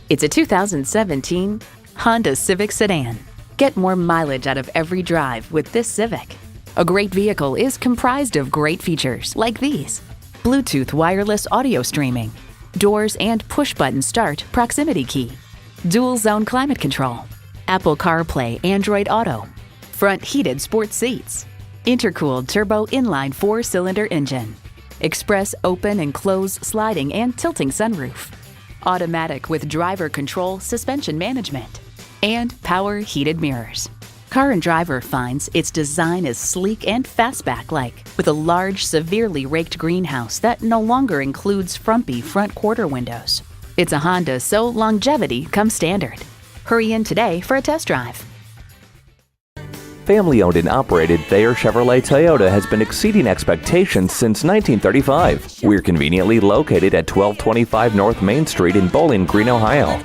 It's a 2017 Honda Civic sedan. Get more mileage out of every drive with this Civic. A great vehicle is comprised of great features like these: Bluetooth wireless audio streaming, doors and push-button start proximity key, dual zone climate control, Apple CarPlay Android Auto, front heated sports seats, intercooled turbo inline 4-cylinder engine, express open and close sliding and tilting sunroof, automatic with driver control suspension management, and power heated mirrors. Car and Driver finds its design is sleek and fastback-like, with a large, severely raked greenhouse that no longer includes frumpy front quarter windows. It's a Honda, so longevity comes standard. Hurry in today for a test drive. Family-owned and operated Thayer Chevrolet Toyota has been exceeding expectations since 1935. We're conveniently located at 1225 North Main Street in Bowling Green, Ohio.